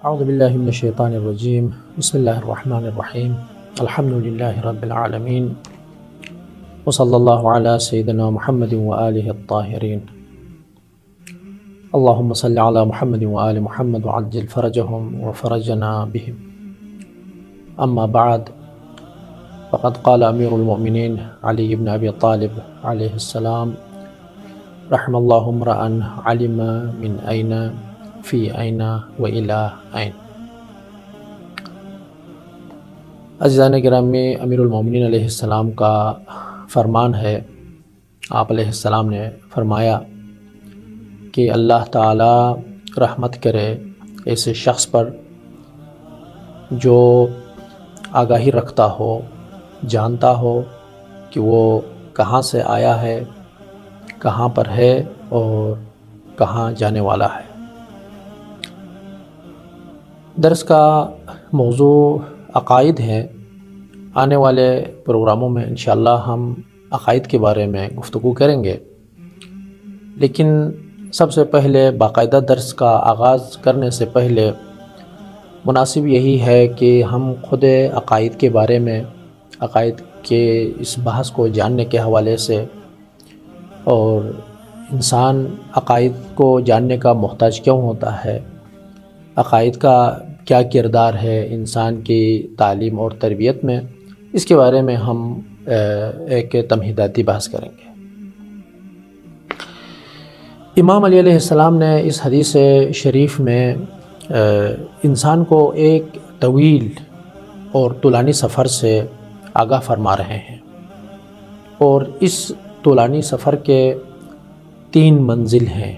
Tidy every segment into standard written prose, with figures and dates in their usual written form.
اعوذ باللہ من الشیطان الرجیم بسم اللہ الرحمن الرحیم الحمد للہ رب العالمین وصلی اللہ علی سیدنا محمد وآلہ الطاہرین اللہم صلی علی محمد وآل محمد وعجل فرجہم وفرجنا بہم اما بعد فقد قال امیر المؤمنین علی بن ابی طالب علیہ السلام رحم اللہ امرأ علم من این فی این و الی این۔ عزیزان گرامی، امیر المومنین علیہ السلام کا فرمان ہے، آپ علیہ السلام نے فرمایا کہ اللہ تعالی رحمت کرے ایسے شخص پر جو آگاہی رکھتا ہو، جانتا ہو کہ وہ کہاں سے آیا ہے، کہاں پر ہے اور کہاں جانے والا ہے۔ درس کا موضوع عقائد ہے۔ آنے والے پروگراموں میں انشاءاللہ ہم عقائد کے بارے میں گفتگو کریں گے، لیکن سب سے پہلے باقاعدہ درس کا آغاز کرنے سے پہلے مناسب یہی ہے کہ ہم خود عقائد کے بارے میں، عقائد کے اس بحث کو جاننے کے حوالے سے، اور انسان عقائد کو جاننے کا محتاج کیوں ہوتا ہے، عقائد کا کیا کردار ہے انسان کی تعلیم اور تربیت میں، اس کے بارے میں ہم ایک تمہیداتی بحث کریں گے۔ امام علی علیہ السلام نے اس حدیث شریف میں انسان کو ایک طویل اور طولانی سفر سے آگاہ فرما رہے ہیں، اور اس طولانی سفر کے 3 منزل ہیں،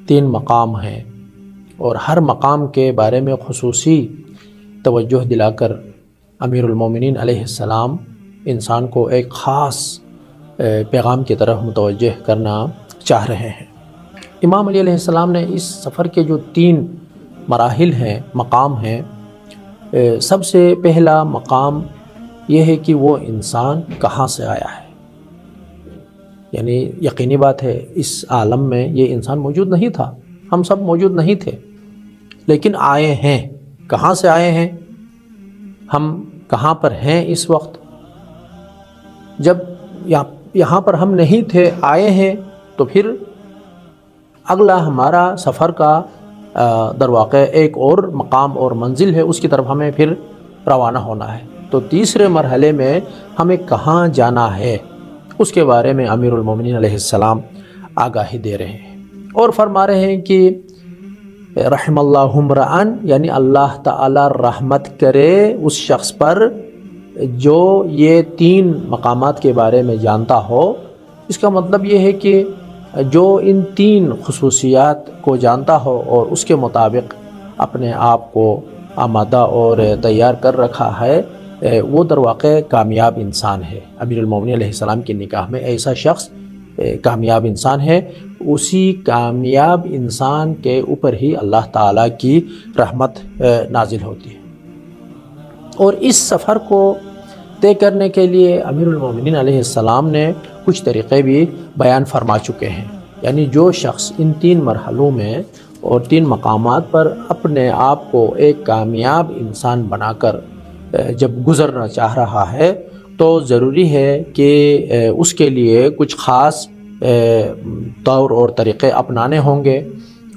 3 مقام ہیں، اور ہر مقام کے بارے میں خصوصی توجہ دلا کر امیر المومنین علیہ السلام انسان کو ایک خاص پیغام کی طرف متوجہ کرنا چاہ رہے ہیں۔ امام علی علیہ السلام نے اس سفر کے جو 3 مراحل ہیں، مقام ہیں، سب سے پہلا مقام یہ ہے کہ وہ انسان کہاں سے آیا ہے۔ یعنی یقینی بات ہے اس عالم میں یہ انسان موجود نہیں تھا، ہم سب موجود نہیں تھے، لیکن آئے ہیں۔ کہاں سے آئے ہیں؟ ہم کہاں پر ہیں اس وقت؟ جب یہاں پر ہم نہیں تھے، آئے ہیں، تو پھر اگلا ہمارا سفر کا در واقع ایک اور مقام اور منزل ہے، اس کی طرف ہمیں پھر روانہ ہونا ہے۔ تو تیسرے مرحلے میں ہمیں کہاں جانا ہے، اس کے بارے میں امیر المومنین علیہ السلام آگاہی دے رہے ہیں، اور فرما رہے ہیں کہ رحم اللہ امرأن، یعنی اللہ تعالی رحمت کرے اس شخص پر جو یہ 3 مقامات کے بارے میں جانتا ہو۔ اس کا مطلب یہ ہے کہ جو ان 3 خصوصیات کو جانتا ہو اور اس کے مطابق اپنے آپ کو آمادہ اور تیار کر رکھا ہے، وہ در واقع کامیاب انسان ہے۔ امیر المومنین علیہ السلام کی نگاہ میں ایسا شخص کامیاب انسان ہے۔ اسی کامیاب انسان کے اوپر ہی اللہ تعالیٰ کی رحمت نازل ہوتی ہے۔ اور اس سفر کو طے کرنے کے لیے امیر المومنین علیہ السلام نے کچھ طریقے بھی بیان فرما چکے ہیں۔ یعنی جو شخص ان 3 مرحلوں میں اور 3 مقامات پر اپنے آپ کو ایک کامیاب انسان بنا کر جب گزرنا چاہ رہا ہے، تو ضروری ہے کہ اس کے لیے کچھ خاص طور اور طریقے اپنانے ہوں گے،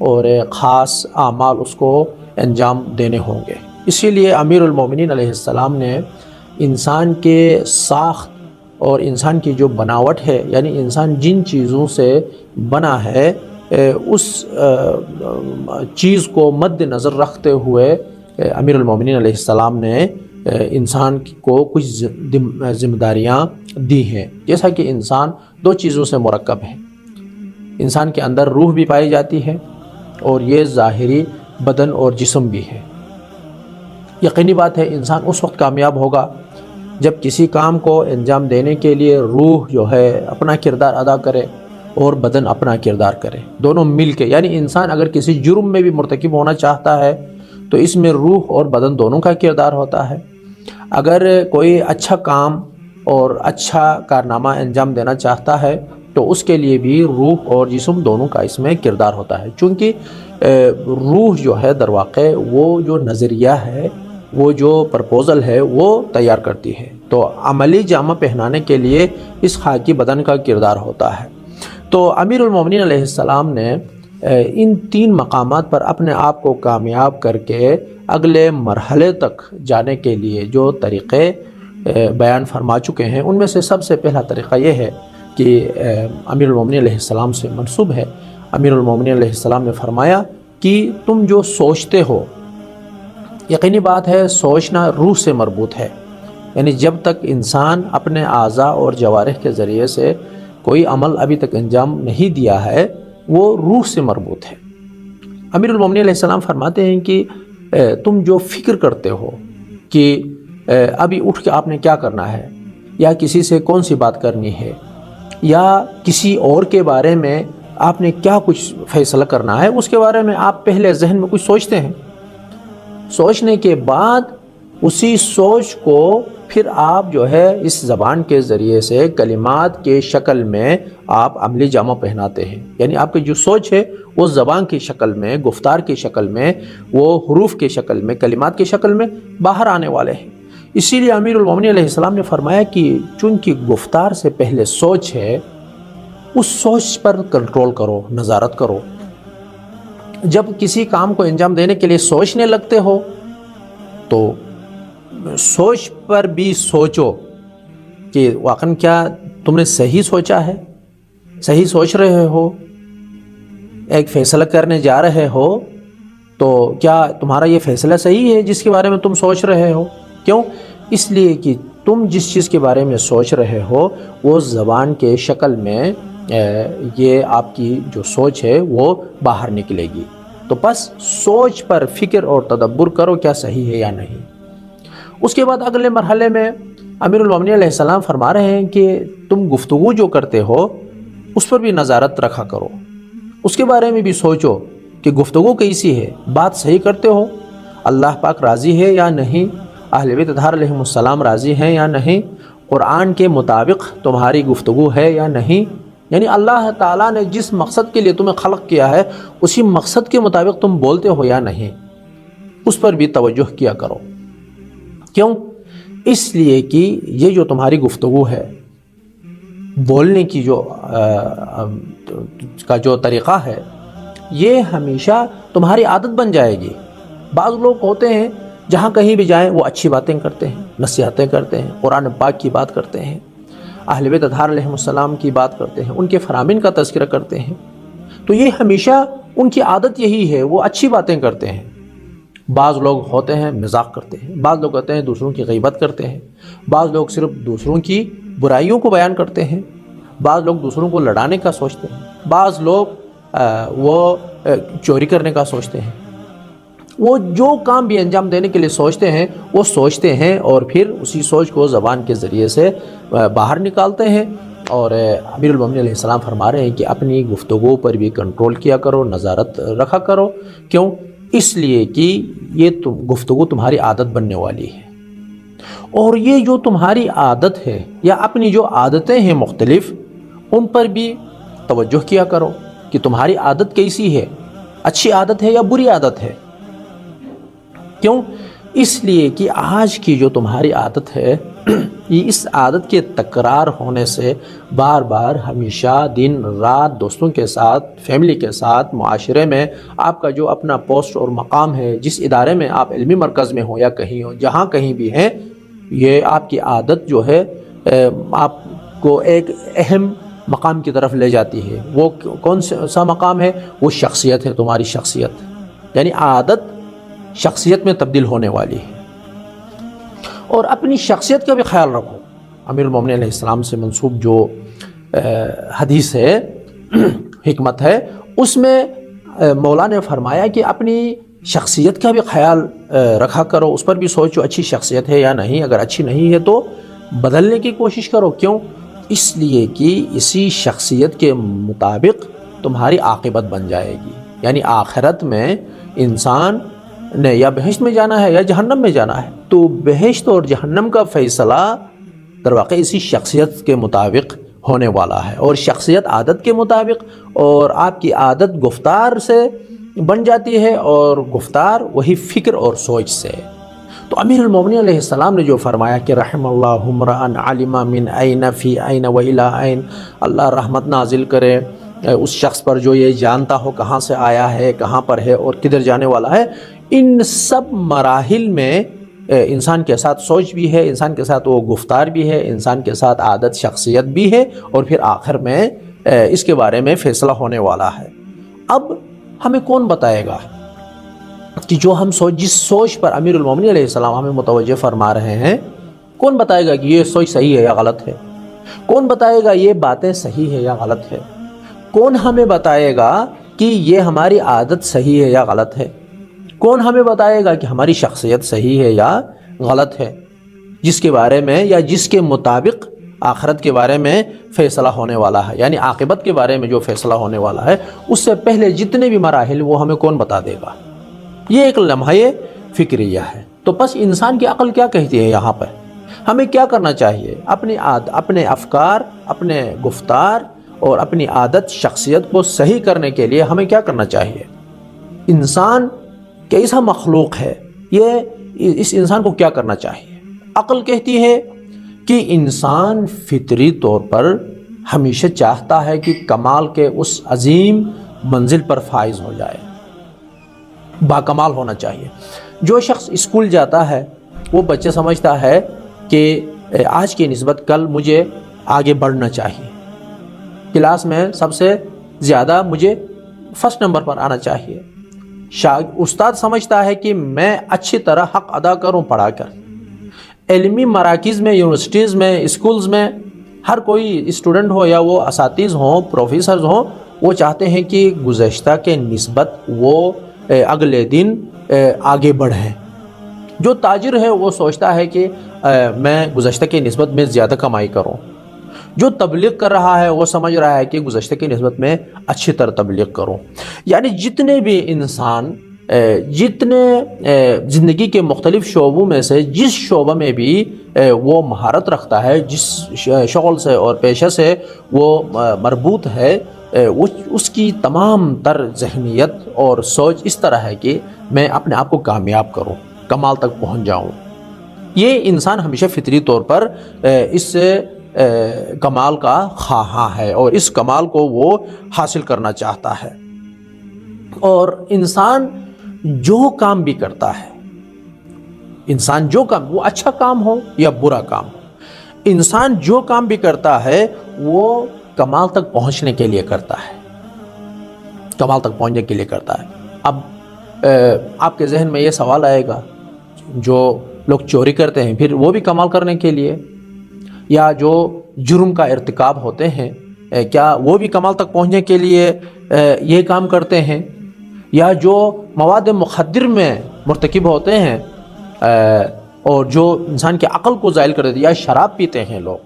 اور خاص اعمال اس کو انجام دینے ہوں گے۔ اسی لیے امیر المومنین علیہ السلام نے انسان کے ساخت اور انسان کی جو بناوٹ ہے، یعنی انسان جن چیزوں سے بنا ہے، اس چیز کو مد نظر رکھتے ہوئے امیر المومنین علیہ السلام نے انسان کو کچھ ذمہ داریاں دی ہیں۔ جیسا کہ انسان 2 چیزوں سے مرکب ہے، انسان کے اندر روح بھی پائی جاتی ہے، اور یہ ظاہری بدن اور جسم بھی ہے۔ یقینی بات ہے انسان اس وقت کامیاب ہوگا جب کسی کام کو انجام دینے کے لیے روح جو ہے اپنا کردار ادا کرے اور بدن اپنا کردار کرے، دونوں مل کے۔ یعنی انسان اگر کسی جرم میں بھی مرتکب ہونا چاہتا ہے تو اس میں روح اور بدن دونوں کا کردار ہوتا ہے۔ اگر کوئی اچھا کام اور اچھا کارنامہ انجام دینا چاہتا ہے تو اس کے لیے بھی روح اور جسم دونوں کا اس میں کردار ہوتا ہے، چونکہ روح جو ہے در واقع وہ جو نظریہ ہے، وہ جو پرپوزل ہے وہ تیار کرتی ہے، تو عملی جامہ پہنانے کے لیے اس خاکی بدن کا کردار ہوتا ہے۔ تو امیر المومنین علیہ السلام نے ان 3 مقامات پر اپنے آپ کو کامیاب کر کے اگلے مرحلے تک جانے کے لیے جو طریقے بیان فرما چکے ہیں، ان میں سے سب سے پہلا طریقہ یہ ہے کہ امیر المومنین علیہ السلام سے منسوب ہے۔ امیر المومنین علیہ السلام نے فرمایا کہ تم جو سوچتے ہو، یقینی بات ہے سوچنا روح سے مربوط ہے، یعنی جب تک انسان اپنے اعضاء اور جوارح کے ذریعے سے کوئی عمل ابھی تک انجام نہیں دیا ہے، وہ روح سے مربوط ہے۔ امیر المومنین علیہ السلام فرماتے ہیں کہ تم جو فکر کرتے ہو کہ ابھی اٹھ کے آپ نے کیا کرنا ہے، یا کسی سے کون سی بات کرنی ہے، یا کسی اور کے بارے میں آپ نے کیا کچھ فیصلہ کرنا ہے، اس کے بارے میں آپ پہلے ذہن میں کچھ سوچتے ہیں، سوچنے کے بعد اسی سوچ کو پھر آپ جو ہے اس زبان کے ذریعے سے کلمات کے شکل میں آپ عملی جامہ پہناتے ہیں، یعنی آپ کی جو سوچ ہے وہ زبان کی شکل میں، گفتار کی شکل میں، وہ حروف کی شکل میں، کلمات کی شکل میں باہر آنے والے ہیں۔ اسی لیے امیر المومنین علیہ السلام نے فرمایا کہ چونکہ گفتار سے پہلے سوچ ہے، اس سوچ پر کنٹرول کرو، نظارت کرو۔ جب کسی کام کو انجام دینے کے لیے سوچنے لگتے ہو تو سوچ پر بھی سوچو کہ واقعاً کیا تم نے صحیح سوچا ہے، صحیح سوچ رہے ہو، ایک فیصلہ کرنے جا رہے ہو تو کیا تمہارا یہ فیصلہ صحیح ہے جس کے بارے میں تم سوچ رہے ہو؟ کیوں؟ اس لیے کہ تم جس چیز کے بارے میں سوچ رہے ہو وہ زبان کے شکل میں یہ آپ کی جو سوچ ہے وہ باہر نکلے گی۔ تو بس سوچ پر فکر اور تدبر کرو کیا صحیح ہے یا نہیں۔ اس کے بعد اگلے مرحلے میں امیر المومنین علیہ السلام فرما رہے ہیں کہ تم گفتگو جو کرتے ہو اس پر بھی نظارت رکھا کرو، اس کے بارے میں بھی سوچو کہ گفتگو کیسی ہے، بات صحیح کرتے ہو، اللہ پاک راضی ہے یا نہیں، اہل بیت اطہار علیہم السلام راضی ہیں یا نہیں، قرآن کے مطابق تمہاری گفتگو ہے یا نہیں، یعنی اللہ تعالیٰ نے جس مقصد کے لیے تمہیں خلق کیا ہے اسی مقصد کے مطابق تم بولتے ہو یا نہیں، اس پر بھی توجہ کیا کرو۔ کیوں؟ اس لیے کہ یہ جو تمہاری گفتگو ہے، بولنے کی جو طریقہ ہے، یہ ہمیشہ تمہاری عادت بن جائے گی۔ بعض لوگ ہوتے ہیں جہاں کہیں بھی جائیں وہ اچھی باتیں کرتے ہیں، نصیحتیں کرتے ہیں، قرآن پاک کی بات کرتے ہیں، اہل بیت اطہار علیہ السلام کی بات کرتے ہیں، ان کے فرامین کا تذکرہ کرتے ہیں، تو یہ ہمیشہ ان کی عادت یہی ہے، وہ اچھی باتیں کرتے ہیں۔ بعض لوگ ہوتے ہیں مذاق کرتے ہیں، بعض لوگ ہوتے ہیں دوسروں کی غیبت کرتے ہیں، بعض لوگ صرف دوسروں کی برائیوں کو بیان کرتے ہیں، بعض لوگ دوسروں کو لڑانے کا سوچتے ہیں، بعض لوگ وہ چوری کرنے کا سوچتے ہیں۔ وہ جو کام بھی انجام دینے کے لیے سوچتے ہیں وہ سوچتے ہیں اور پھر اسی سوچ کو زبان کے ذریعے سے باہر نکالتے ہیں۔ اور امیر المومنین علیہ السلام فرما رہے ہیں کہ اپنی گفتگو پر بھی کنٹرول کیا کرو، نظارت رکھا کرو۔ کیوں؟ اس لیے کہ یہ گفتگو تمہاری عادت بننے والی ہے، اور یہ جو تمہاری عادت ہے یا اپنی جو عادتیں ہیں مختلف، ان پر بھی توجہ کیا کرو کہ تمہاری عادت کیسی ہے، اچھی عادت ہے یا بری عادت ہے۔ کیوں؟ اس لیے کہ آج کی جو تمہاری عادت ہے، یہ اس عادت کے تکرار ہونے سے بار بار ہمیشہ دن رات دوستوں کے ساتھ، فیملی کے ساتھ، معاشرے میں آپ کا جو اپنا پوسٹ اور مقام ہے، جس ادارے میں آپ علمی مرکز میں ہو یا کہیں ہو، جہاں کہیں بھی ہیں، یہ آپ کی عادت جو ہے آپ کو ایک اہم مقام کی طرف لے جاتی ہے۔ وہ کون سا مقام ہے؟ وہ شخصیت ہے، تمہاری شخصیت، یعنی عادت شخصیت میں تبدیل ہونے والی ہے۔ اور اپنی شخصیت کا بھی خیال رکھو۔ امیر المومنین علیہ السلام سے منسوب جو حدیث ہے، حکمت ہے، اس میں مولا نے فرمایا کہ اپنی شخصیت کا بھی خیال رکھا کرو، اس پر بھی سوچو اچھی شخصیت ہے یا نہیں، اگر اچھی نہیں ہے تو بدلنے کی کوشش کرو۔ کیوں؟ اس لیے کہ اسی شخصیت کے مطابق تمہاری عاقبت بن جائے گی، یعنی آخرت میں انسان نے یا بہشت میں جانا ہے یا جہنم میں جانا ہے، تو بہشت اور جہنم کا فیصلہ در واقع اسی شخصیت کے مطابق ہونے والا ہے، اور شخصیت عادت کے مطابق، اور آپ کی عادت گفتار سے بن جاتی ہے، اور گفتار وہی فکر اور سوچ سے۔ تو امیر المومنین علیہ السلام نے جو فرمایا کہ رحم اللہ امرأن علم من این فی این و الی این، اللہ رحمت نازل کرے اس شخص پر جو یہ جانتا ہو کہاں سے آیا ہے، کہاں پر ہے اور کدھر جانے والا ہے۔ ان سب مراحل میں انسان کے ساتھ سوچ بھی ہے، انسان کے ساتھ وہ گفتار بھی ہے، انسان کے ساتھ عادت شخصیت بھی ہے، اور پھر آخر میں اس کے بارے میں فیصلہ ہونے والا ہے۔ اب ہمیں کون بتائے گا کہ جو ہم جس سوچ پر امیر المومنین علیہ السلام ہمیں متوجہ فرما رہے ہیں، کون بتائے گا کہ یہ سوچ صحیح ہے یا غلط ہے؟ کون بتائے گا یہ باتیں صحیح ہے یا غلط ہے؟ کون ہمیں بتائے گا کہ یہ ہماری عادت صحیح ہے یا غلط ہے؟ کون ہمیں بتائے گا کہ ہماری شخصیت صحیح ہے یا غلط ہے؟ جس کے بارے میں یا جس کے مطابق آخرت کے بارے میں فیصلہ ہونے والا ہے، یعنی عاقبت کے بارے میں جو فیصلہ ہونے والا ہے، اس سے پہلے جتنے بھی مراحل وہ ہمیں کون بتا دے گا؟ یہ ایک لمحہ فکریہ ہے۔ تو بس انسان کی عقل کیا کہتی ہے یہاں پر؟ ہمیں کیا کرنا چاہیے؟ اپنے افکار، اپنے گفتار اور اپنی عادت شخصیت کو صحیح کرنے کے لیے ہمیں کیا کرنا چاہیے؟ انسان کیسا مخلوق ہے، اس انسان کو کیا کرنا چاہیے؟ عقل کہتی ہے کہ انسان فطری طور پر ہمیشہ چاہتا ہے کہ کمال کے اس عظیم منزل پر فائز ہو جائے، باکمال ہونا چاہیے۔ جو شخص اسکول جاتا ہے وہ بچے سمجھتا ہے کہ آج کی نسبت کل مجھے آگے بڑھنا چاہیے، کلاس میں سب سے زیادہ مجھے فرسٹ نمبر پر آنا چاہیے۔ استاد سمجھتا ہے کہ میں اچھی طرح حق ادا کروں پڑھا کر۔ علمی مراکز میں، یونیورسٹیز میں، اسکولز میں ہر کوئی اسٹوڈنٹ ہو یا وہ اساتذ ہوں، پروفیسرز ہوں، وہ چاہتے ہیں کہ گزشتہ کے نسبت وہ اگلے دن آگے بڑھیں۔ جو تاجر ہے وہ سوچتا ہے کہ میں گزشتہ کی نسبت میں زیادہ کمائی کروں۔ جو تبلیغ کر رہا ہے وہ سمجھ رہا ہے کہ گزشتہ کی نسبت میں اچھی طرح تبلیغ کروں۔ یعنی جتنے بھی انسان جتنے زندگی کے مختلف شعبوں میں سے جس شعبہ میں بھی وہ مہارت رکھتا ہے، جس شغل سے اور پیشہ سے وہ مربوط ہے، اس کی تمام تر ذہنیت اور سوچ اس طرح ہے کہ میں اپنے آپ کو کامیاب کروں، کمال تک پہنچ جاؤں۔ یہ انسان ہمیشہ فطری طور پر اس کمال کا خواہاں ہے اور اس کمال کو وہ حاصل کرنا چاہتا ہے۔ اور انسان جو کام بھی کرتا ہے، انسان جو کام، وہ اچھا کام ہو یا برا کام ہو، انسان جو کام بھی کرتا ہے وہ کمال تک پہنچنے کے لیے کرتا ہے، کمال تک پہنچنے کے لیے کرتا ہے۔ اب آپ کے ذہن میں یہ سوال آئے گا، جو لوگ چوری کرتے ہیں پھر وہ بھی کمال کرنے کے لیے، یا جو جرم کا ارتکاب ہوتے ہیں کیا وہ بھی کمال تک پہنچنے کے لیے یہ کام کرتے ہیں؟ یا جو مواد مخدر میں مرتکب ہوتے ہیں اور جو انسان کے عقل کو زائل کر دیتے ہیں، یا شراب پیتے ہیں لوگ،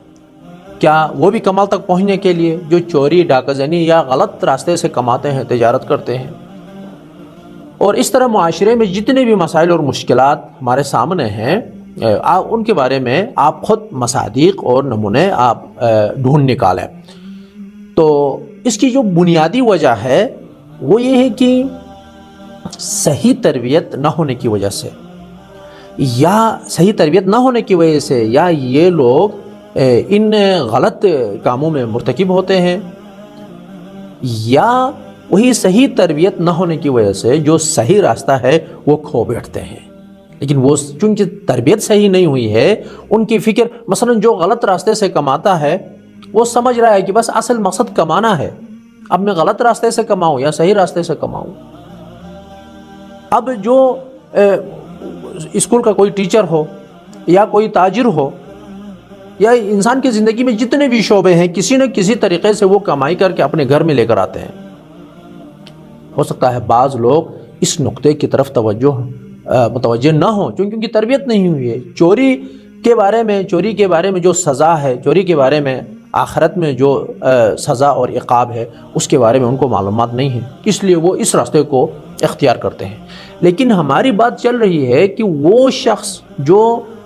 کیا وہ بھی کمال تک پہنچنے کے لیے؟ جو چوری، ڈاکہ زنی یا غلط راستے سے کماتے ہیں، تجارت کرتے ہیں۔ اور اس طرح معاشرے میں جتنے بھی مسائل اور مشکلات ہمارے سامنے ہیں، ان کے بارے میں آپ خود مصادیق اور نمونے آپ ڈھونڈ نکالیں۔ تو اس کی جو بنیادی وجہ ہے وہ یہ ہے کہ صحیح تربیت نہ ہونے کی وجہ سے، یا صحیح تربیت نہ ہونے کی وجہ سے، یا یہ لوگ ان غلط کاموں میں مرتکب ہوتے ہیں، یا وہی صحیح تربیت نہ ہونے کی وجہ سے جو صحیح راستہ ہے وہ کھو بیٹھتے ہیں۔ لیکن وہ چونکہ تربیت صحیح نہیں ہوئی ہے، ان کی فکر، مثلا جو غلط راستے سے کماتا ہے وہ سمجھ رہا ہے کہ بس اصل مقصد کمانا ہے، اب میں غلط راستے سے کماؤں یا صحیح راستے سے کماؤں۔ اب جو اسکول کا کوئی ٹیچر ہو یا کوئی تاجر ہو، یا انسان کی زندگی میں جتنے بھی شعبے ہیں، کسی نہ کسی طریقے سے وہ کمائی کر کے اپنے گھر میں لے کر آتے ہیں۔ ہو سکتا ہے بعض لوگ اس نقطے کی طرف متوجہ نہ ہوں کیونکہ ان کی تربیت نہیں ہوئی ہے۔ چوری کے بارے میں جو سزا ہے، چوری کے بارے میں آخرت میں جو سزا اور عقاب ہے، اس کے بارے میں ان کو معلومات نہیں ہے، اس لیے وہ اس راستے کو اختیار کرتے ہیں۔ لیکن ہماری بات چل رہی ہے کہ وہ شخص جو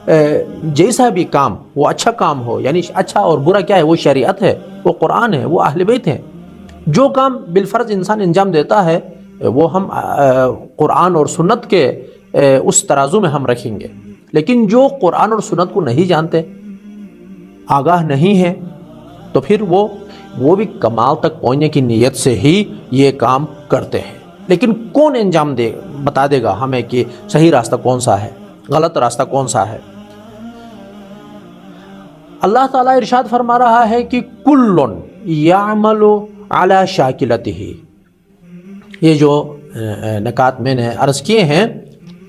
جیسا بھی کام وہ اچھا کام ہو، یعنی اچھا اور برا کیا ہے، وہ شریعت ہے، وہ قرآن ہے، وہ اہل بیت ہیں، جو کام بالفرض انسان انجام دیتا ہے وہ ہم قرآن اور سنت کے اس ترازو میں ہم رکھیں گے۔ لیکن جو قرآن اور سنت کو نہیں جانتے، آگاہ نہیں ہے، تو پھر وہ بھی کمال تک پہنچنے کی نیت سے ہی یہ کام کرتے ہیں۔ لیکن کون انجام بتا دے گا ہمیں کہ صحیح راستہ کون سا ہے، غلط راستہ کون سا ہے؟ اللہ تعالیٰ ارشاد فرما رہا ہے کہ کل یعمل علی شاکلتہ۔ یہ جو نکات میں نے عرض کیے ہیں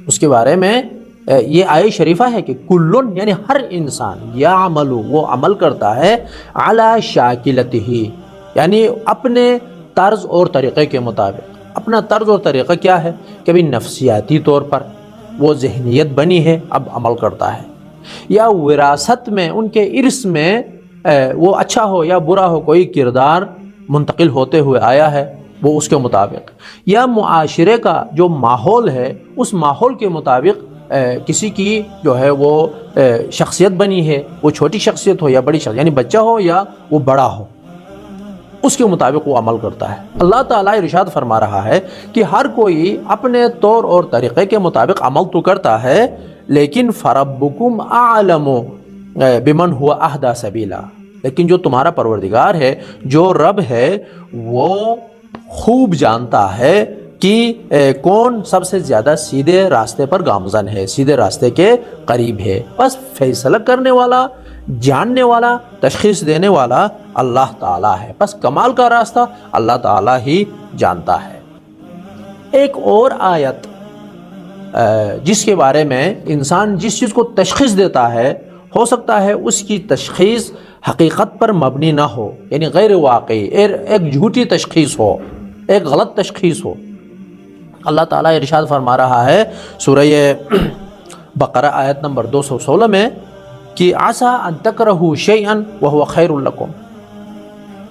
اس کے بارے میں یہ آیت شریفہ ہے کہ کلن یعنی ہر انسان، یعمل وہ عمل کرتا ہے، علی شاکلتہ یعنی اپنے طرز اور طریقے کے مطابق۔ اپنا طرز اور طریقہ کیا ہے؟ کبھی نفسیاتی طور پر وہ ذہنیت بنی ہے، اب عمل کرتا ہے، یا وراثت میں ان کے ارث میں وہ اچھا ہو یا برا ہو کوئی کردار منتقل ہوتے ہوئے آیا ہے، وہ اس کے مطابق، یا معاشرے کا جو ماحول ہے اس ماحول کے مطابق کسی کی جو ہے وہ شخصیت بنی ہے، وہ چھوٹی شخصیت ہو یا بڑی شخصیت، یعنی بچہ ہو یا وہ بڑا ہو، اس کے مطابق وہ عمل کرتا ہے۔ اللہ تعالیٰ ارشاد فرما رہا ہے کہ ہر کوئی اپنے طور اور طریقے کے مطابق عمل تو کرتا ہے، لیکن فربکم اعلم بمن هو اہدی سبیلا، لیکن جو تمہارا پروردگار ہے، جو رب ہے، وہ خوب جانتا ہے کہ کون سب سے زیادہ سیدھے راستے پر گامزن ہے، سیدھے راستے کے قریب ہے۔ بس فیصلہ کرنے والا، جاننے والا، تشخیص دینے والا اللہ تعالیٰ ہے، بس کمال کا راستہ اللہ تعالیٰ ہی جانتا ہے۔ ایک اور آیت جس کے بارے میں انسان جس چیز کو تشخیص دیتا ہے، ہو سکتا ہے اس کی تشخیص حقیقت پر مبنی نہ ہو، یعنی غیر واقعی، ایک جھوٹی تشخیص ہو، ایک غلط تشخیص ہو۔ اللہ تعالیٰ ارشاد فرما رہا ہے سورہ بقرہ آیت نمبر 216 میں کہ عسیٰ ان تکرہوا شیئا وہو خیر لکم،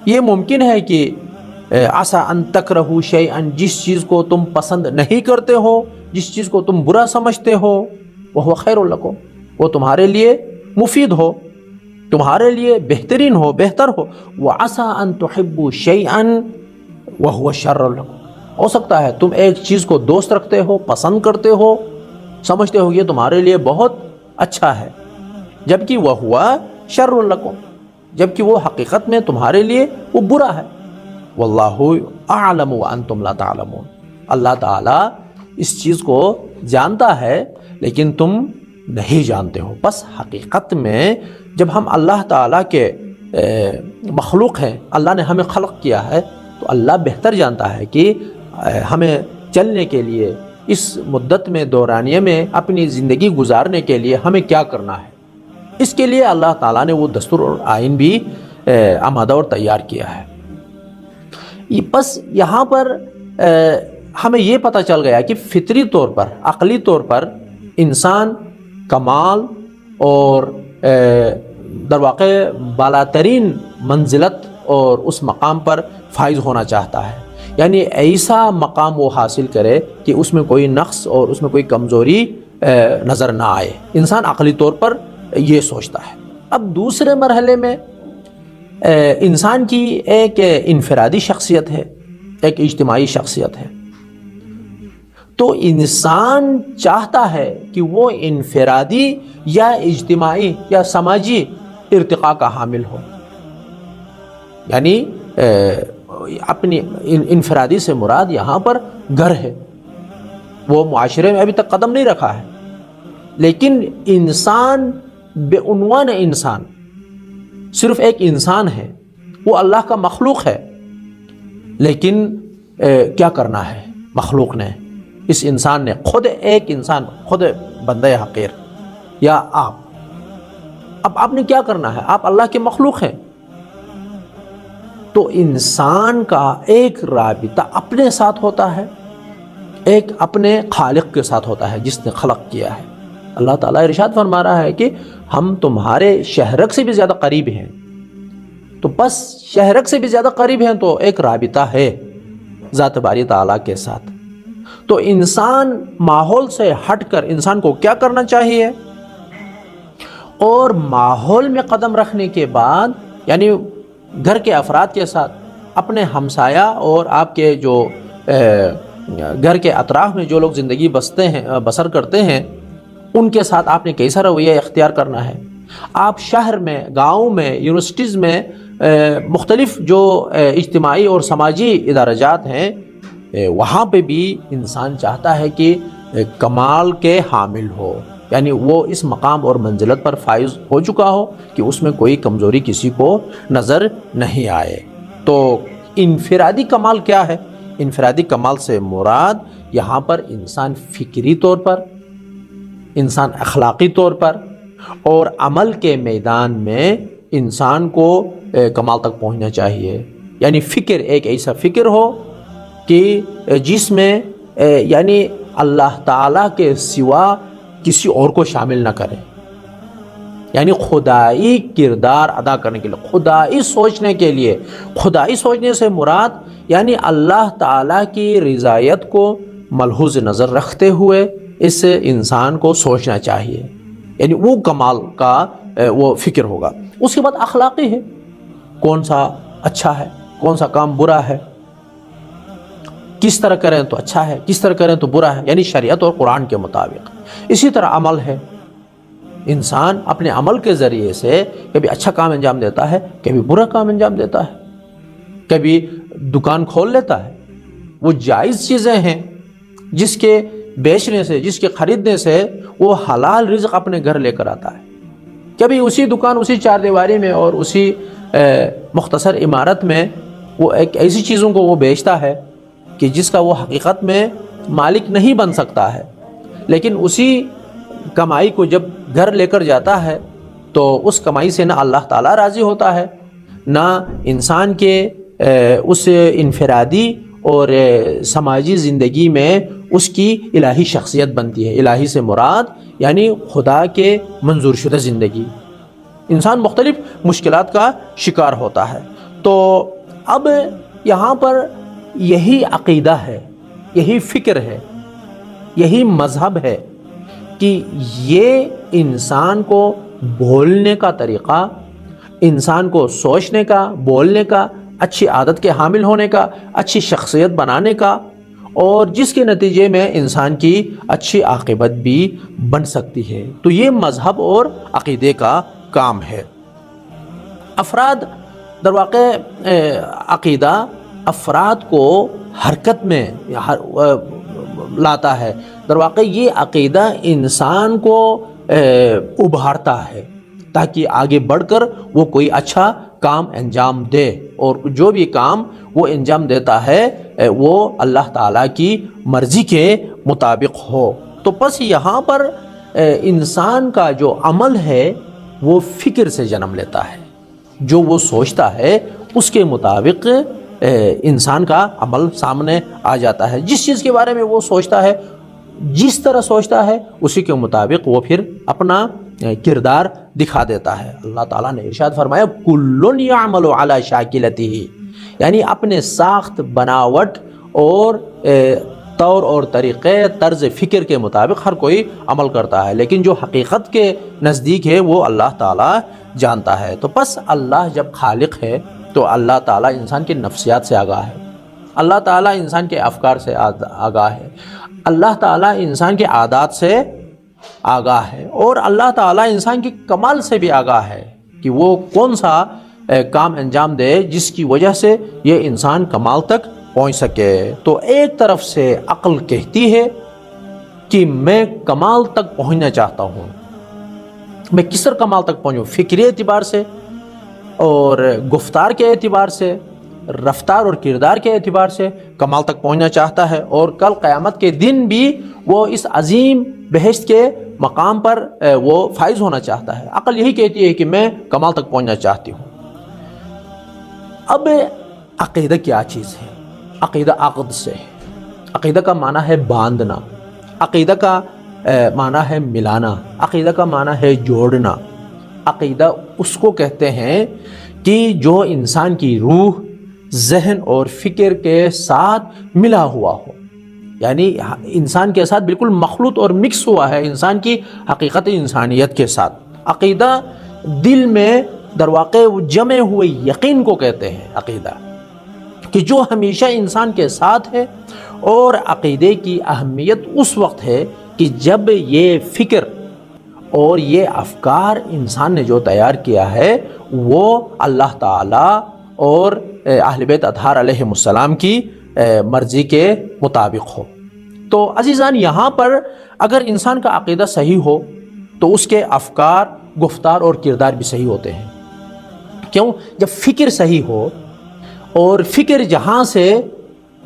یہ ممکن ہے کہ عسیٰ ان تکرہوا شیئا، جس چیز کو تم پسند نہیں کرتے ہو، جس چیز کو تم برا سمجھتے ہو، وہو خیر لکم، وہ تمہارے لیے مفید ہو، تمہارے لیے بہترین ہو، بہتر ہو۔ وعسیٰ ان تحبوا شیئا وہو شر لکم، ہو سکتا ہے تم ایک چیز کو دوست رکھتے ہو، پسند کرتے ہو، سمجھتے ہو یہ تمہارے لیے بہت اچھا ہے، جبکہ وہو شر لکم، جبکہ وہ حقیقت میں تمہارے لیے وہ برا ہے۔ واللہ اعلم وانتم لا تعلمون، اللہ تعالیٰ اس چیز کو جانتا ہے لیکن تم نہیں جانتے ہو۔ بس حقیقت میں جب ہم اللہ تعالیٰ کے مخلوق ہیں، اللہ نے ہمیں خلق کیا ہے، تو اللہ بہتر جانتا ہے کہ ہمیں چلنے کے لیے، اس مدت میں دورانیے میں اپنی زندگی گزارنے کے لیے ہمیں کیا کرنا ہے۔ اس کے لیے اللہ تعالیٰ نے وہ دستور اور آئین بھی آمادہ اور تیار کیا ہے۔ بس یہاں پر ہمیں یہ پتہ چل گیا کہ فطری طور پر، عقلی طور پر انسان کمال اور در واقع بالاترین منزلت اور اس مقام پر فائز ہونا چاہتا ہے، یعنی ایسا مقام وہ حاصل کرے کہ اس میں کوئی نقص اور اس میں کوئی کمزوری نظر نہ آئے۔ انسان عقلی طور پر یہ سوچتا ہے۔ اب دوسرے مرحلے میں انسان کی ایک انفرادی شخصیت ہے، ایک اجتماعی شخصیت ہے، تو انسان چاہتا ہے کہ وہ انفرادی یا اجتماعی یا سماجی ارتقاء کا حامل ہو، یعنی اپنی انفرادی سے مراد یہاں پر گھر ہے، وہ معاشرے میں ابھی تک قدم نہیں رکھا ہے، لیکن انسان بعنوان انسان صرف ایک انسان ہے، وہ اللہ کا مخلوق ہے، لیکن کیا کرنا ہے مخلوق نے، اس انسان نے، خود ایک انسان، خود بندہ حقیر یا اب آپ نے کیا کرنا ہے؟ آپ اللہ کے مخلوق ہیں، تو انسان کا ایک رابطہ اپنے ساتھ ہوتا ہے، ایک اپنے خالق کے ساتھ ہوتا ہے جس نے خلق کیا ہے۔ اللہ تعالیٰ ارشاد فرما رہا ہے کہ ہم تمہارے شہرک سے بھی زیادہ قریب ہیں، تو بس شہرک سے بھی زیادہ قریب ہیں تو ایک رابطہ ہے ذات باری تعالیٰ کے ساتھ۔ تو انسان ماحول سے ہٹ کر انسان کو کیا کرنا چاہیے؟ اور ماحول میں قدم رکھنے کے بعد یعنی گھر کے افراد کے ساتھ، اپنے ہمسایہ اور آپ کے جو گھر کے اطراف میں جو لوگ زندگی بسر کرتے ہیں ان کے ساتھ آپ نے کیسا رویہ اختیار کرنا ہے۔ آپ شہر میں، گاؤں میں، یونیورسٹیز میں، مختلف جو اجتماعی اور سماجی ادارجات ہیں وہاں پہ بھی انسان چاہتا ہے کہ کمال کے حامل ہو، یعنی وہ اس مقام اور منزلت پر فائز ہو چکا ہو کہ اس میں کوئی کمزوری کسی کو نظر نہیں آئے۔ تو انفرادی کمال کیا ہے؟ انفرادی کمال سے مراد یہاں پر انسان فکری طور پر، انسان اخلاقی طور پر اور عمل کے میدان میں انسان کو کمال تک پہنچنا چاہیے۔ یعنی فکر، ایک ایسا فکر ہو کہ جس میں یعنی اللہ تعالیٰ کے سوا کسی اور کو شامل نہ کرے، یعنی خدائی کردار ادا کرنے کے لیے، خدائی سوچنے کے لیے۔ خدائی سوچنے سے مراد یعنی اللہ تعالیٰ کی رضایت کو ملحوظ نظر رکھتے ہوئے اس انسان کو سوچنا چاہیے، یعنی وہ کمال کا وہ فکر ہوگا۔ اس کے بعد اخلاقی ہے، کون سا اچھا ہے، کون سا کام برا ہے، کس طرح کریں تو اچھا ہے، کس طرح کریں تو برا ہے، یعنی شریعت اور قرآن کے مطابق۔ اسی طرح عمل ہے، انسان اپنے عمل کے ذریعے سے کبھی اچھا کام انجام دیتا ہے، کبھی برا کام انجام دیتا ہے، کبھی دکان کھول لیتا ہے، وہ جائز چیزیں ہیں جس کے بیچنے سے، جس کے خریدنے سے وہ حلال رزق اپنے گھر لے کر آتا ہے۔ کبھی اسی دکان، اسی چار دیواری میں اور اسی مختصر عمارت میں وہ ایک ایسی چیزوں کو وہ بیچتا ہے کہ جس کا وہ حقیقت میں مالک نہیں بن سکتا ہے، لیکن اسی کمائی کو جب گھر لے کر جاتا ہے تو اس کمائی سے نہ اللہ تعالیٰ راضی ہوتا ہے، نہ انسان کے اس انفرادی اور سماجی زندگی میں اس کی الہی شخصیت بنتی ہے۔ الہی سے مراد یعنی خدا کے منظور شدہ زندگی۔ انسان مختلف مشکلات کا شکار ہوتا ہے۔ تو اب یہاں پر یہی عقیدہ ہے، یہی فکر ہے، یہی مذہب ہے کہ یہ انسان کو بولنے کا طریقہ، انسان کو سوچنے کا، بولنے کا، اچھی عادت کے حامل ہونے کا، اچھی شخصیت بنانے کا، اور جس کے نتیجے میں انسان کی اچھی عاقبت بھی بن سکتی ہے۔ تو یہ مذہب اور عقیدے کا کام ہے۔ افراد در واقع عقیدہ افراد کو حرکت میں لاتا ہے۔ در واقع یہ عقیدہ انسان کو ابھارتا ہے تاکہ آگے بڑھ کر وہ کوئی اچھا کام انجام دے، اور جو بھی کام وہ انجام دیتا ہے وہ اللہ تعالیٰ کی مرضی کے مطابق ہو۔ تو بس یہاں پر انسان کا جو عمل ہے وہ فکر سے جنم لیتا ہے، جو وہ سوچتا ہے اس کے مطابق انسان کا عمل سامنے آ جاتا ہے۔ جس چیز کے بارے میں وہ سوچتا ہے، جس طرح سوچتا ہے اسی کے مطابق وہ پھر اپنا کردار دکھا دیتا ہے۔ اللہ تعالیٰ نے ارشاد فرمایا کل یعمل علی شاکلتہ، یعنی اپنے ساخت، بناوٹ اور طور اور طریقے، طرز فکر کے مطابق ہر کوئی عمل کرتا ہے، لیکن جو حقیقت کے نزدیک ہے وہ اللہ تعالیٰ جانتا ہے۔ تو پس اللہ جب خالق ہے تو اللہ تعالیٰ انسان کی نفسیات سے آگاہ ہے، اللہ تعالیٰ انسان کے افکار سے آگاہ ہے، اللہ تعالیٰ انسان کے عادات سے آگاہ ہے، اور اللہ تعالیٰ انسان کی کمال سے بھی آگاہ ہے کہ وہ کون سا کام انجام دے جس کی وجہ سے یہ انسان کمال تک پہنچ سکے۔ تو ایک طرف سے عقل کہتی ہے کہ میں کمال تک پہنچنا چاہتا ہوں، میں کس طرح کمال تک پہنچوں، فکری اعتبار سے اور گفتار کے اعتبار سے، رفتار اور کردار کے اعتبار سے کمال تک پہنچنا چاہتا ہے، اور کل قیامت کے دن بھی وہ اس عظیم بہشت کے مقام پر وہ فائز ہونا چاہتا ہے۔ عقل یہی کہتی ہے کہ میں کمال تک پہنچنا چاہتی ہوں۔ اب عقیدہ کیا چیز ہے؟ عقیدہ عقد سے ہے۔ عقیدہ کا معنی ہے باندھنا، عقیدہ کا معنی ہے ملانا، عقیدہ کا معنی ہے جوڑنا۔ عقیدہ اس کو کہتے ہیں کہ جو انسان کی روح، ذہن اور فکر کے ساتھ ملا ہوا ہو، یعنی انسان کے ساتھ بالکل مخلوط اور مکس ہوا ہے انسان کی حقیقت انسانیت کے ساتھ۔ عقیدہ دل میں در واقع جمع ہوئے یقین کو کہتے ہیں عقیدہ، کہ جو ہمیشہ انسان کے ساتھ ہے، اور عقیدے کی اہمیت اس وقت ہے کہ جب یہ فکر اور یہ افکار انسان نے جو تیار کیا ہے وہ اللہ تعالیٰ اور اہل بیت اطہار علیہ السلام کی مرضی کے مطابق ہو۔ تو عزیزان، یہاں پر اگر انسان کا عقیدہ صحیح ہو تو اس کے افکار، گفتار اور کردار بھی صحیح ہوتے ہیں۔ کیوں؟ جب فکر صحیح ہو، اور فکر جہاں سے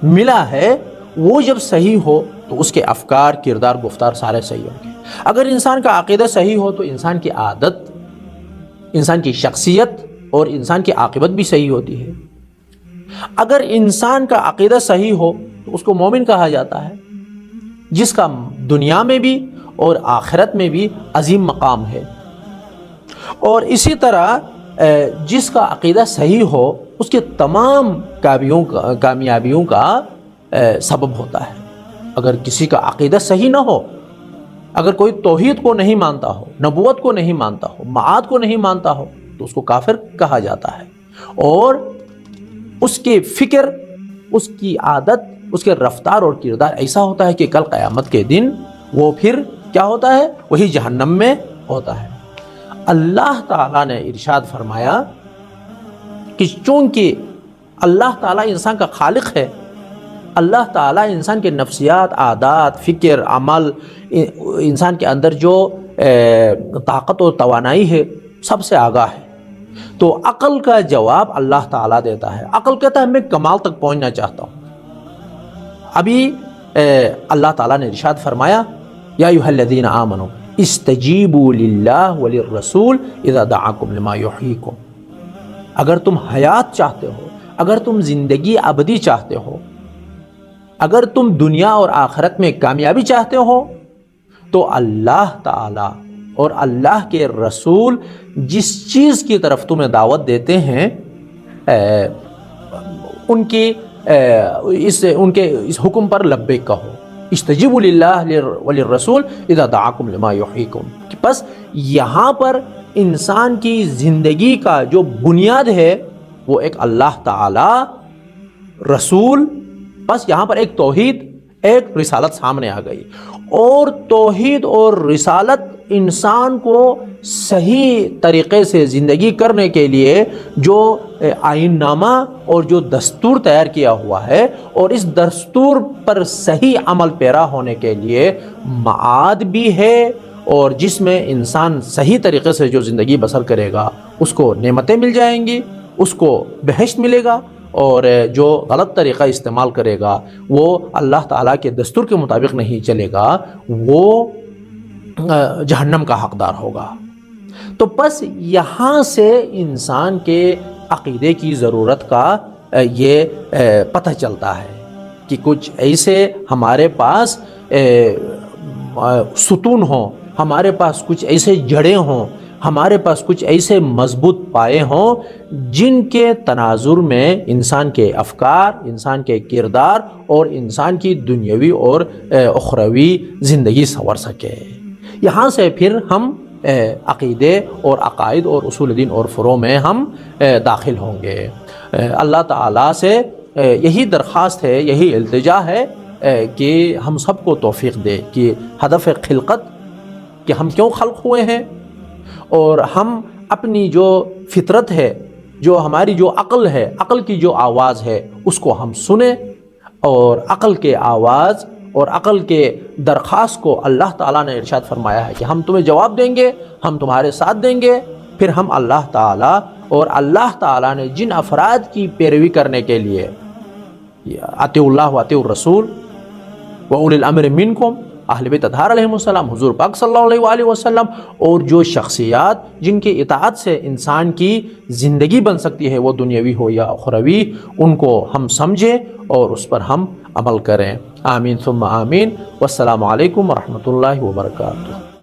ملا ہے وہ جب صحیح ہو تو اس کے افکار، کردار، گفتار سارے صحیح ہوں گے۔ اگر انسان کا عقیدہ صحیح ہو تو انسان کی عادت، انسان کی شخصیت اور انسان کی عاقبت بھی صحیح ہوتی ہے۔ اگر انسان کا عقیدہ صحیح ہو تو اس کو مومن کہا جاتا ہے، جس کا دنیا میں بھی اور آخرت میں بھی عظیم مقام ہے۔ اور اسی طرح جس کا عقیدہ صحیح ہو اس کے تمام کامیابیوں کا سبب ہوتا ہے۔ اگر کسی کا عقیدہ صحیح نہ ہو، اگر کوئی توحید کو نہیں مانتا ہو، نبوت کو نہیں مانتا ہو، معاد کو نہیں مانتا ہو، تو اس کو کافر کہا جاتا ہے۔ اور اس کی فکر، اس کی عادت، اس کے رفتار اور کردار ایسا ہوتا ہے کہ کل قیامت کے دن وہ پھر کیا ہوتا ہے؟ وہی جہنم میں ہوتا ہے۔ اللہ تعالیٰ نے ارشاد فرمایا کہ چونکہ اللہ تعالیٰ انسان کا خالق ہے، اللہ تعالیٰ انسان کے نفسیات، عادات، فکر، عمل، انسان کے اندر جو طاقت اور توانائی ہے سب سے آگاہ ہے، تو عقل کا جواب اللہ تعالیٰ دیتا ہے۔ عقل کہتا ہے میں کمال تک پہنچنا چاہتا ہوں۔ ابھی اللہ تعالیٰ نے ارشاد فرمایا یا ایھا الذین آمنوا استجیبوا للہ وللرسول اذا دعاکم لما یحییکم۔ اگر تم حیات چاہتے ہو، اگر تم زندگی ابدی چاہتے ہو، اگر تم دنیا اور آخرت میں کامیابی چاہتے ہو، تو اللہ تعالیٰ اور اللہ کے رسول جس چیز کی طرف تمہیں دعوت دیتے ہیں ان کے اس حکم پر لبیک کہو۔ استجیبوا للہ وللرسول اذا دعاکم لما یحییکم۔ بس یہاں پر انسان کی زندگی کا جو بنیاد ہے وہ ایک اللہ تعالی، رسول، بس یہاں پر ایک توحید، ایک رسالت سامنے آ گئی۔ اور توحید اور رسالت انسان کو صحیح طریقے سے زندگی کرنے کے لیے جو آئین نامہ اور جو دستور تیار کیا ہوا ہے، اور اس دستور پر صحیح عمل پیرا ہونے کے لیے معاد بھی ہے، اور جس میں انسان صحیح طریقے سے جو زندگی بسر کرے گا اس کو نعمتیں مل جائیں گی، اس کو بہشت ملے گا، اور جو غلط طریقہ استعمال کرے گا، وہ اللہ تعالیٰ کے دستور کے مطابق نہیں چلے گا، وہ جہنم کا حقدار ہوگا۔ تو بس یہاں سے انسان کے عقیدے کی ضرورت کا یہ پتہ چلتا ہے کہ کچھ ایسے ہمارے پاس ستون ہوں، ہمارے پاس کچھ ایسے جڑیں ہوں، ہمارے پاس کچھ ایسے مضبوط پائے ہوں جن کے تناظر میں انسان کے افکار، انسان کے کردار اور انسان کی دنیاوی اور اخروی زندگی سنور سکے۔ یہاں سے پھر ہم عقیدے اور عقائد اور اصول دین اور فروع میں ہم داخل ہوں گے۔ اللہ تعالیٰ سے یہی درخواست ہے، یہی التجا ہے کہ ہم سب کو توفیق دے کہ ہدف خلقت، کہ ہم کیوں خلق ہوئے ہیں، اور ہم اپنی جو فطرت ہے، جو ہماری جو عقل ہے، عقل کی جو آواز ہے اس کو ہم سنیں، اور عقل کے آواز اور عقل کے درخواست کو اللہ تعالیٰ نے ارشاد فرمایا ہے کہ ہم تمہیں جواب دیں گے، ہم تمہارے ساتھ دیں گے۔ پھر ہم اللہ تعالیٰ اور اللہ تعالیٰ نے جن افراد کی پیروی کرنے کے لیے اطیعوا اللہ واطیعوا الرسول واولی الامر منکم، اہل بیت اطہار علیہ السلام، حضور پاک صلی اللہ علیہ وآلہ وسلم، اور جو شخصیات جن کی اطاعت سے انسان کی زندگی بن سکتی ہے، وہ دنیاوی ہو یا اخروی، ان کو ہم سمجھیں اور اس پر ہم عمل کریں۔ آمین ثم آمین۔ والسلام علیکم ورحمۃ اللہ وبرکاتہ۔